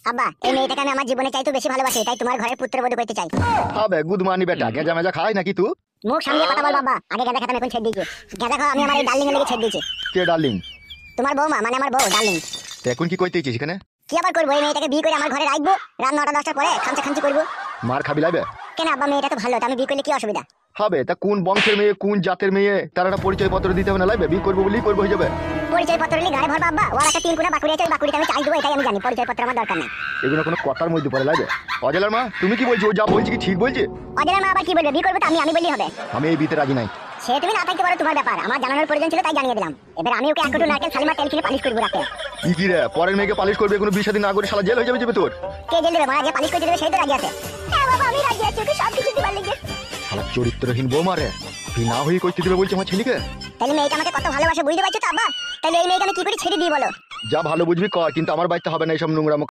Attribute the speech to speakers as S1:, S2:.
S1: আব্বা এই মেয়েটাকে আমি আমার জীবনে চাইতে বেশি ভালোবাসি, তাই তোমার ঘরের পুত্রবধূ করতে চাই।
S2: হবে গুদমানি বেটা, গেজা মেজা খাই নাকি তুই?
S1: মুখ সামনে কথা বল বাবা, আগে গাঁদা খেতাম এখন ছেড়ে দিয়েছি। গাঁদা খাও আমি আমার এই ডার্লিং এর লেগে ছেড়ে দিয়েছি।
S2: কে ডার্লিং?
S1: তোমার বৌমা মানে আমার বউ ডার্লিং।
S2: তো এখন কি কইতেছিস এখানে?
S1: কি আবার করবো, এই মেয়েটাকে বিয়ে করে আমার ঘরে রাখবো, রাত 9টা 10টার পরে খামচা খামচি করবো।
S2: মার খাবি লাইবে?
S1: কেন আব্বা, মেয়েটা তো ভালো, তো আমি বিয়ে করলে কি অসুবিধা?
S2: হবে তা কোন বংশের মেয়ে কোন জাতের মেয়ে তার একটা পরিচয় পত্র দিতে হবে না, লাইবে বিয়ে করবো বলেই করবো হয়ে যাবে।
S1: পরিচয় পত্র নিয়ে গাড়ি ভরবা আব্বা, ওর একটা 3 কোণা বাকুড়ি আছে, ওই বাকুড়িতে আমি চাই দেবো, এটাই আমি জানি। পরিচয় পত্র আমার দরকার নেই।
S2: এগুলো কোনো কথার মধ্যে পড়ে লাইবে? অজলার মা তুমি কি বলছো? ও যা বলছি কি ঠিক বলছে?
S1: অজয় মা আবার কি বলবে, বিয়ে করবো তো আমি বললেই হবে।
S2: আমি এই বিয়েতে রাজি নাই।
S1: সে তুমি না থাকতে পারো, তোমার ব্যাপার, আমার জানানোর প্রয়োজন ছিল তাই জানিয়ে দিলাম। এবার আমি ওকে এক কোটি নারকেল সালিমার তেল কিনে পালিশ করবো রাতে।
S2: কি রে পরের মেয়েকে পালিশ করবে, কোনো বিয়ে শাদী না করে শালা জেল হয়ে যাবে তোর।
S1: কে জেল দেবে, মারা যে পালিশ করতে দেবে সেই তো রাজি আছে। হ্যাঁ বাবা আমি রাজি আছি, ওকে সব কিছু দিবার লেগে।
S2: শালা চরিত্রহীন বউ মারে, বিয়ে না হয়ে করতে দেবে বলছে আমার ছেলেকে।
S1: তাহলে মেয়েটা আমাকে কত ভালোবাসে বুঝতে পারছো তো আব্বা? তাহলে এই মেয়েকে আমি কি করে ছেড়ে দিই বলো?
S2: যা ভালো বুঝবি কর, কিন্তু আমার বাড়িতে হবে না এইসব নোংরা।